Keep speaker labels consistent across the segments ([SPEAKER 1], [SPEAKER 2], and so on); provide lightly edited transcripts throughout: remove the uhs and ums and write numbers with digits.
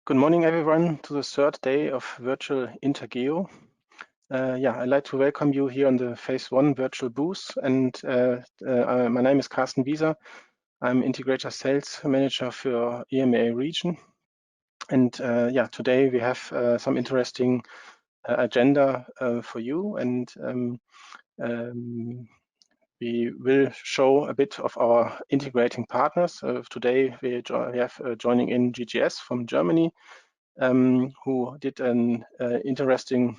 [SPEAKER 1] Good morning, everyone, to the third day of virtual Intergeo. I'd like to welcome you here on the Phase 1 virtual booth. And my name is Carsten Wieser. I'm Integrator Sales Manager for EMEA region. And today we have some interesting agenda for you. And we will show a bit of our integrating partners. Today we have joining in GGS from Germany, who did an interesting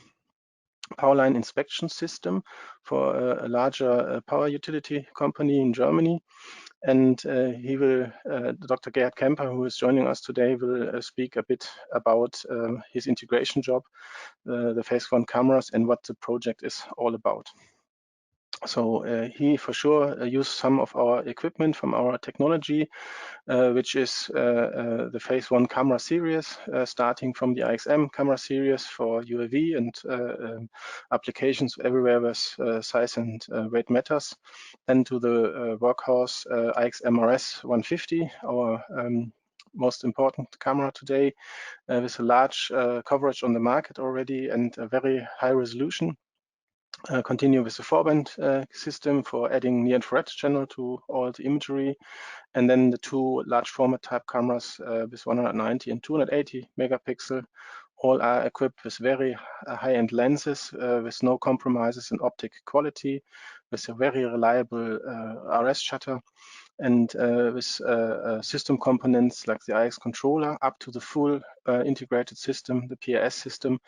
[SPEAKER 1] Powerline inspection system for a larger power utility company in Germany. And he will, Dr. Gerhard Kemper, who is joining us today, will speak a bit about his integration job, the Phase 1 cameras, and what the project is all about. So he for sure used some of our equipment from our technology, which is the Phase 1 camera series, starting from the IXM camera series for UAV and applications everywhere where size and weight matters, and to the workhorse IXM-RS 150, our most important camera today, with a large coverage on the market already and a very high resolution. Continue with the 4-band system for adding near-infrared channel to all the imagery, and then the two large format type cameras with 190 and 280 megapixel. All are equipped with very high-end lenses with no compromises in optic quality, with a very reliable RS shutter, and with system components like the IX controller up to the full integrated system, the PAS system,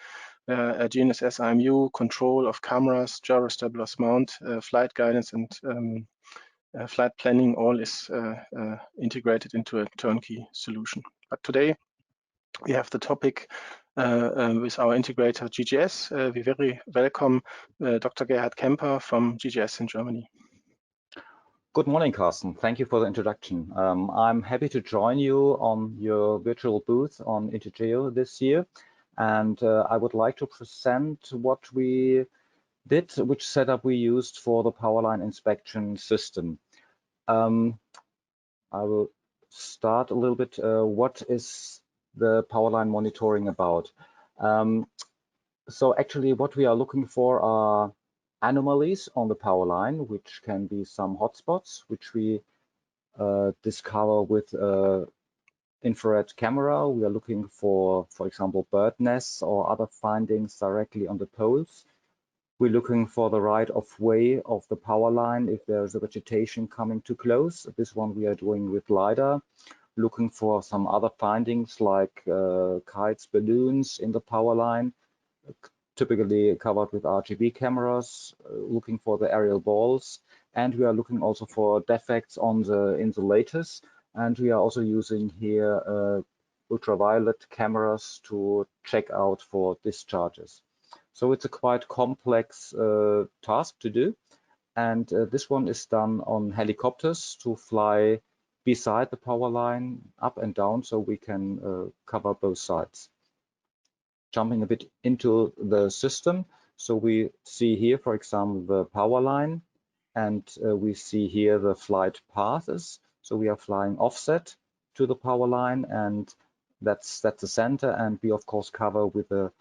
[SPEAKER 1] GNSS IMU, control of cameras, gyrostabilized mount, flight guidance, and flight planning, all is integrated into a turnkey solution. But today we have the topic with our integrator GGS. We very welcome Dr. Gerhard Kemper from GGS in Germany.
[SPEAKER 2] Good morning, Carsten. Thank you for the introduction. I'm happy to join you on your virtual booth on Intergeo this year. And I would like to present what we did, which setup we used for the Powerline inspection system. I will start a little bit. What is the Powerline monitoring about? So actually what we are looking for are anomalies on the power line, which can be some hotspots, which we discover with infrared camera. We are looking for example, bird nests or other findings directly on the poles. We're looking for the right of way of the power line if there's a vegetation coming too close. This one we are doing with Lidar. Looking for some other findings like kites, balloons in the power line, typically covered with RGB cameras, looking for the aerial balls, and we are looking also for defects on the insulators, and we are also using here ultraviolet cameras to check out for discharges. So it's a quite complex task to do, and this one is done on helicopters to fly beside the power line up and down, so we can cover both sides. Jumping a bit into the system. So we see here, for example, the power line, and we see here the flight paths. So we are flying offset to the power line, and that's the center. And we, of course, cover with a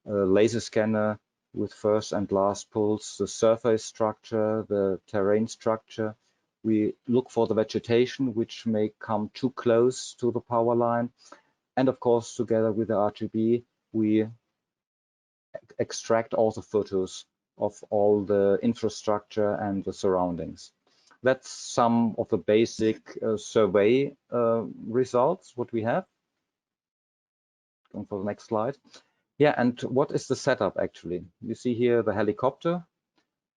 [SPEAKER 2] laser scanner with first and last pulse, the surface structure, the terrain structure. We look for the vegetation, which may come too close to the power line. And of course, together with the RGB, we extract all the photos of all the infrastructure and the surroundings. That's some of the basic survey results, what we have. Going for the next slide. Yeah, and what is the setup actually? You see here the helicopter,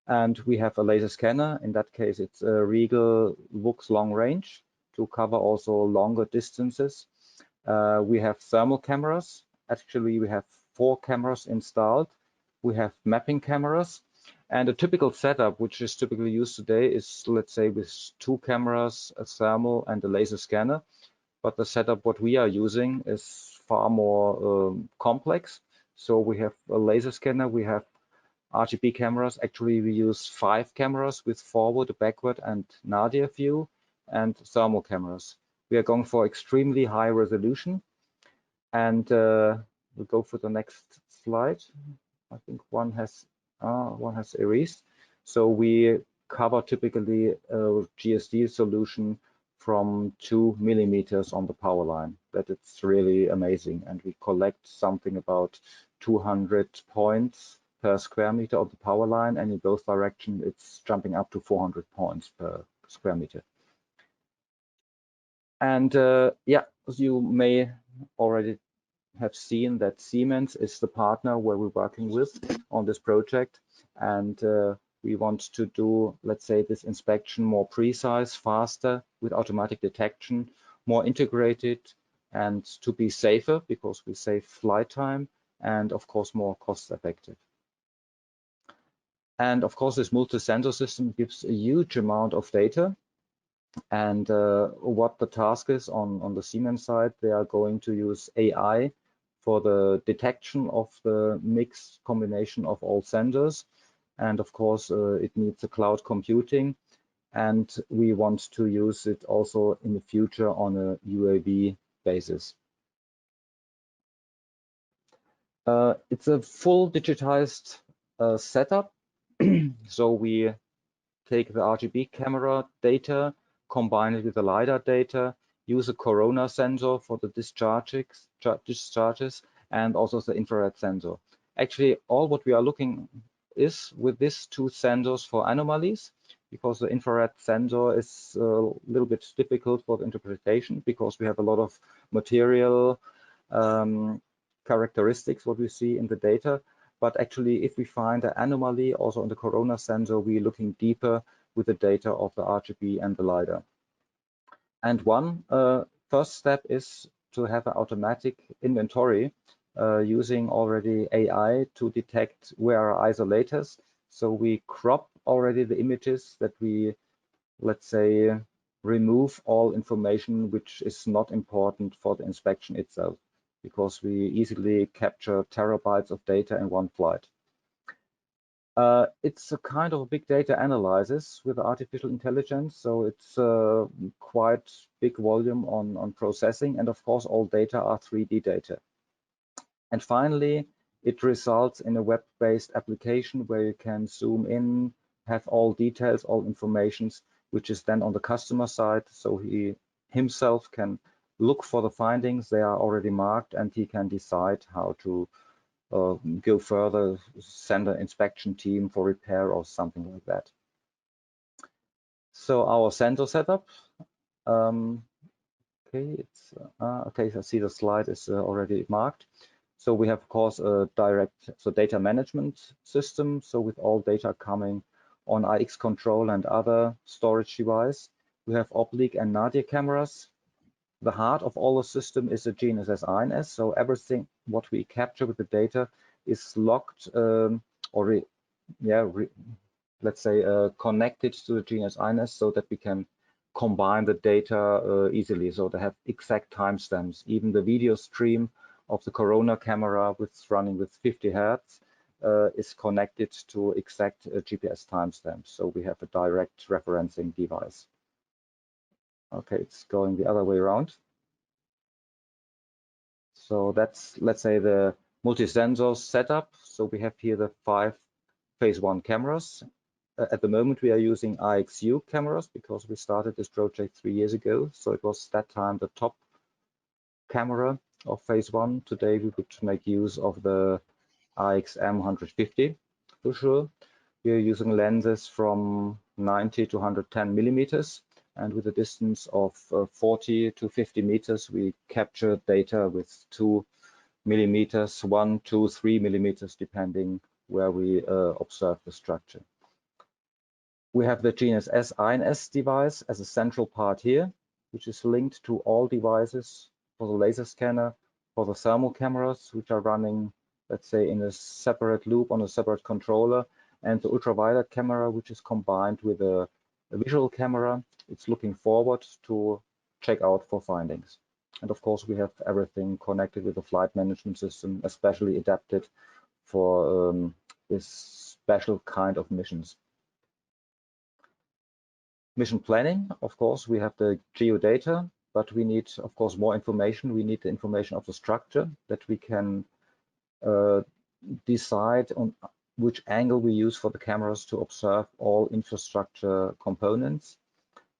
[SPEAKER 2] and we have a laser scanner. In that case, it's a Regal Vux long range to cover also longer distances. We have thermal cameras. Actually, we have 4 cameras installed. We have mapping cameras, and a typical setup, which is typically used today, is, let's say, with 2 cameras, a thermal and a laser scanner. But the setup what we are using is far more complex. So we have a laser scanner, we have RGB cameras. Actually, we use 5 cameras with forward, backward, and nadir view, and thermal cameras. We are going for extremely high resolution. And we'll go for the next slide. I think one has erased. So we cover typically a GSD solution from 2 millimeters on the power line. That it's really amazing. And we collect something about 200 points per square meter of the power line. And in both directions, it's jumping up to 400 points per square meter. And yeah, as you may already have seen, that Siemens is the partner where we're working with on this project. And we want to do, let's say, this inspection more precise, faster, with automatic detection, more integrated, and to be safer because we save flight time, and of course more cost effective. And of course, this multi-sensor system gives a huge amount of data. And what the task is on the Siemens side, they are going to use AI for the detection of the mixed combination of all sensors. And of course, it needs a cloud computing. And we want to use it also in the future on a UAV basis. It's a full digitized setup. So we take the RGB camera data, combine it with the Lidar data, use a corona sensor for the discharges, and also the infrared sensor. Actually, all what we are looking is with these two sensors for anomalies, because the infrared sensor is a little bit difficult for the interpretation because we have a lot of material characteristics what we see in the data. But actually, if we find an anomaly also on the corona sensor, we're looking deeper with the data of the RGB and the Lidar. And one first step is to have an automatic inventory using already AI to detect where are isolators. So we crop already the images that we, let's say, remove all information which is not important for the inspection itself, because we easily capture terabytes of data in one flight. It's a kind of big data analysis with artificial intelligence, so it's quite big volume on processing, and of course all data are 3D data. And finally, it results in a web-based application where you can zoom in, have all details, all informations, which is then on the customer side, so he himself can look for the findings. They are already marked, and he can decide how to go further, send an inspection team for repair or something like that. So our sensor setup. Okay, it's okay. I see the slide is already marked. So we have, of course, a direct data management system. So with all data coming on IX control and other storage device, we have oblique and nadir cameras. The heart of all the system is a GNSS INS. So everything what we capture with the data is logged let's say connected to the GNSS INS so that we can combine the data easily. So they have exact timestamps. Even the video stream of the corona camera running with 50 Hertz is connected to exact GPS timestamps. So we have a direct referencing device. Okay, it's going the other way around. So that's, let's say, the multi-sensor setup. So we have here the 5 phase 1 cameras. At the moment, we are using IXU cameras because we started this project 3 years ago. So it was that time the top camera of phase 1. Today, we would make use of the IXM 150 for sure. We are using lenses from 90 to 110 millimeters. And with a distance of 40 to 50 meters, we capture data with 2 millimeters, 1, 2, 3 millimeters, depending where we observe the structure. We have the GNSS INS device as a central part here, which is linked to all devices for the laser scanner, for the thermal cameras, which are running, let's say, in a separate loop on a separate controller, and the ultraviolet camera, which is combined with a visual camera. It's looking forward to check out for findings. And of course, we have everything connected with the flight management system, especially adapted for this special kind of missions. Mission planning, of course, we have the geodata but we need, of course, more information. We need the information of the structure that we can decide on which angle we use for the cameras to observe all infrastructure components.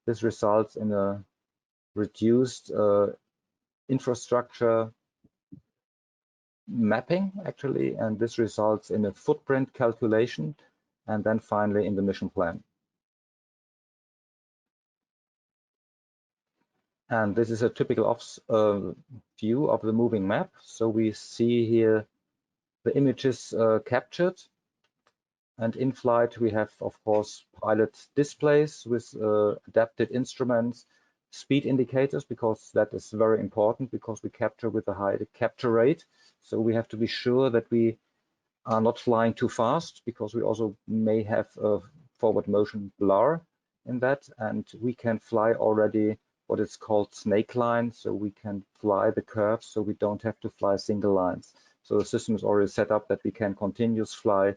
[SPEAKER 2] This results in a reduced infrastructure mapping, actually, and this results in a footprint calculation, and then finally in the mission plan. And this is a typical view of the moving map. So we see here the images captured, and in flight we have, of course, pilot displays with adapted instruments, speed indicators, because that is very important, because we capture with a high capture rate. So we have to be sure that we are not flying too fast, because we also may have a forward motion blur in that, and we can fly already what is called snake line, so we can fly the curves, so we don't have to fly single lines. So the system is already set up that we can continuously fly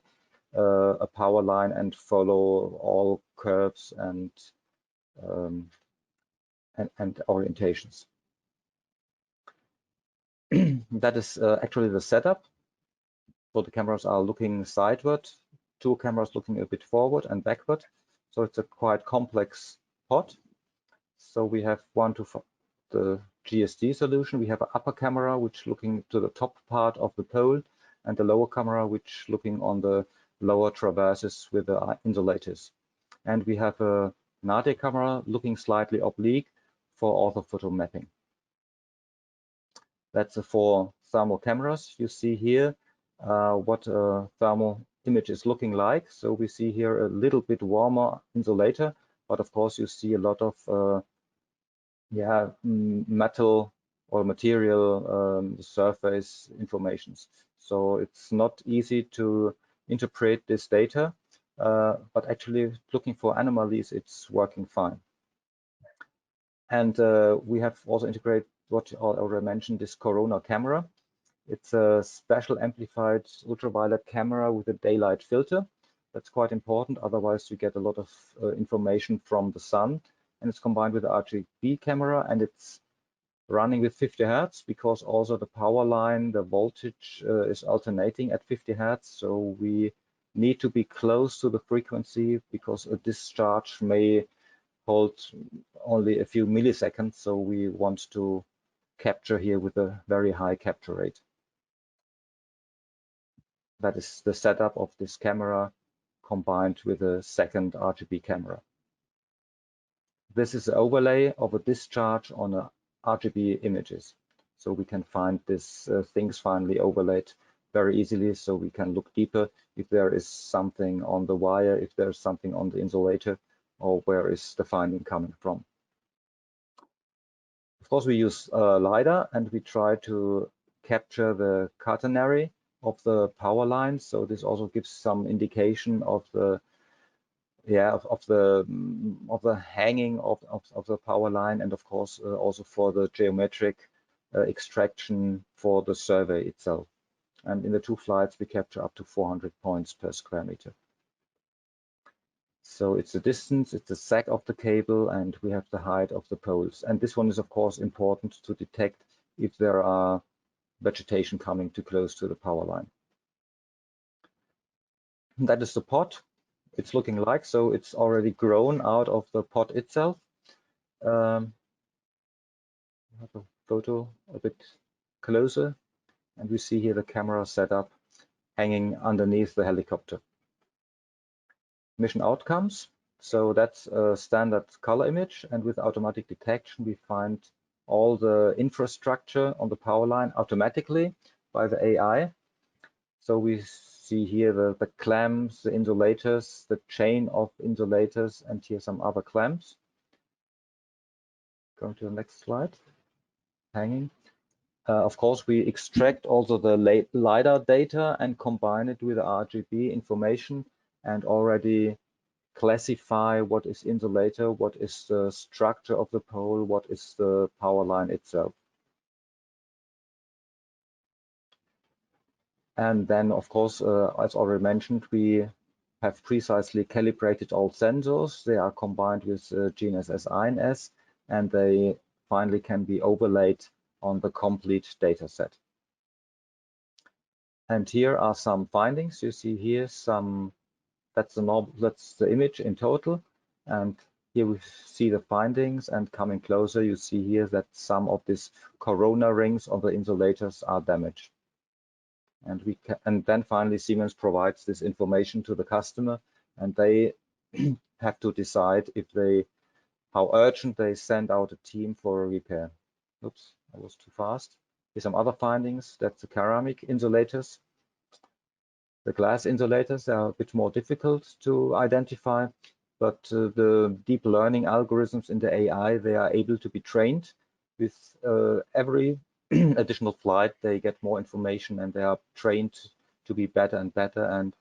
[SPEAKER 2] a power line and follow all curves and orientations. That is actually the setup. So the cameras are looking sideward, two cameras looking a bit forward and backward. So it's a quite complex pod. So we have the GSD solution. We have an upper camera which looking to the top part of the pole, and the lower camera which looking on the lower traverses with the insulators. And we have a nadir camera looking slightly oblique for orthophoto mapping. That's the 4 thermal cameras. You see here what a thermal image is looking like. So we see here a little bit warmer insulator, but of course you see a lot of metal or material surface informations. So it's not easy to interpret this data, but actually looking for anomalies, it's working fine. And we have also integrated what I already mentioned, this Corona camera. It's a special amplified ultraviolet camera with a daylight filter. That's quite important, otherwise you get a lot of information from the sun. And it's combined with the RGB camera, and it's running with 50 Hertz, because also the power line, the voltage is alternating at 50 Hertz. So we need to be close to the frequency, because a discharge may hold only a few milliseconds. So we want to capture here with a very high capture rate. That is the setup of this camera combined with a second RGB camera. This is an overlay of a discharge on a RGB images. So we can find these things finally overlaid very easily, so we can look deeper if there is something on the wire, if there's something on the insulator, or where is the finding coming from. Of course, we use Lidar, and we try to capture the catenary of the power line. So this also gives some indication of the of the hanging of the power line, and of course also for the geometric extraction for the survey itself. And in the 2 flights we capture up to 400 points per square meter. So it's the distance, it's the sag of the cable, and we have the height of the poles. And this one is of course important to detect if there are vegetation coming too close to the power line. And that is the pod. It's looking like, so it's already grown out of the pod itself. I have a photo a bit closer, and we see here the camera setup hanging underneath the helicopter. Mission outcomes. So that's a standard color image, and with automatic detection we find all the infrastructure on the power line automatically by the AI. So we see here the clamps, the insulators, the chain of insulators, and here some other clamps. Going to the next slide. Hanging. Of course, we extract also the Lidar data and combine it with the RGB information, and already classify what is insulator, what is the structure of the pole, what is the power line itself. And then, of course, as already mentioned, we have precisely calibrated all sensors. They are combined with GNSS INS, and they finally can be overlaid on the complete data set. And here are some findings. You see here some, that's the image in total. And here we see the findings, and coming closer, you see here that some of these corona rings on the insulators are damaged. And then finally Siemens provides this information to the customer, and they have to decide how urgent they send out a team for a repair. Oops, I was too fast. Here's some other findings. That's the ceramic insulators. The glass insulators are a bit more difficult to identify, but the deep learning algorithms in the AI, they are able to be trained. With every additional flight, they get more information, and they are trained to be better and better, and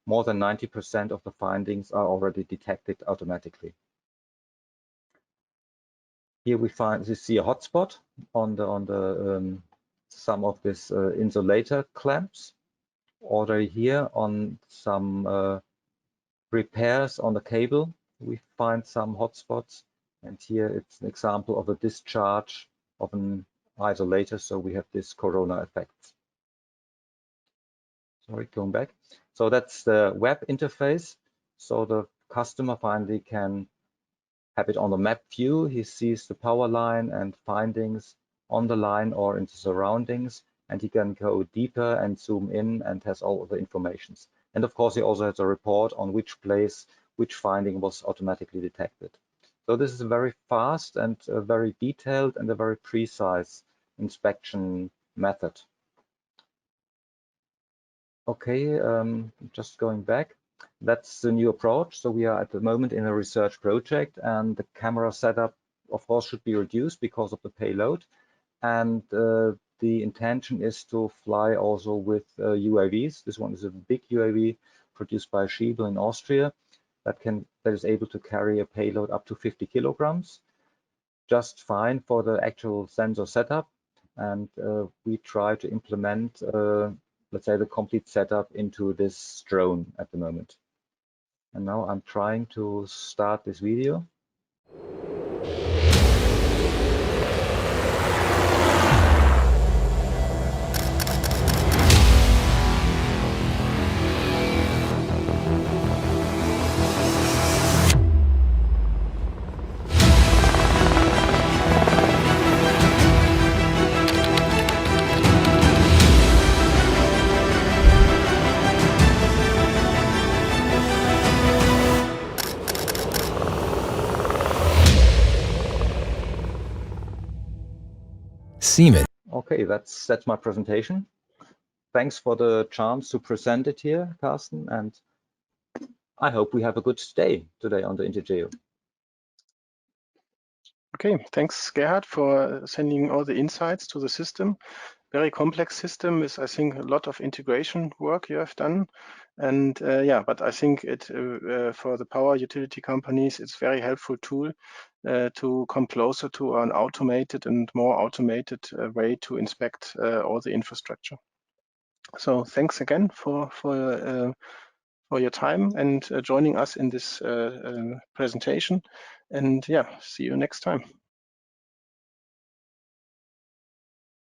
[SPEAKER 2] more than 90% of the findings are already detected automatically. Here we see a hotspot on some of this insulator clamps. Already here on some repairs on the cable, we find some hotspots, and here it's an example of a discharge of an isolator, so we have this corona effect. Sorry, going back. So that's the web interface. So the customer finally can have it on the map view. He sees the power line and findings on the line or in the surroundings, and he can go deeper and zoom in and has all the informations. And of course, he also has a report on which place, which finding was automatically detected. So this is a very fast and a very detailed and a very precise inspection method. Okay, just going back. That's the new approach. So we are at the moment in a research project, and the camera setup, of course, should be reduced because of the payload. And the intention is to fly also with UAVs. This one is a big UAV produced by Schiebel in Austria that is able to carry a payload up to 50 kilograms. Just fine for the actual sensor setup. And we try to implement, let's say, the complete setup into this drone at the moment. And now I'm trying to start this video.
[SPEAKER 3] Siemens.
[SPEAKER 2] Okay, that's my presentation. Thanks for the chance to present it here, Carsten, and I hope we have a good day today on the Intergeo.
[SPEAKER 1] Okay, thanks, Gerhard, for sending all the insights to the system. Very complex system is, I think, a lot of integration work you have done. And yeah, but I think it for the power utility companies, it's very helpful tool to come closer to an automated and more automated way to inspect all the infrastructure. So thanks again for your time and joining us in this presentation. And yeah, see you next time.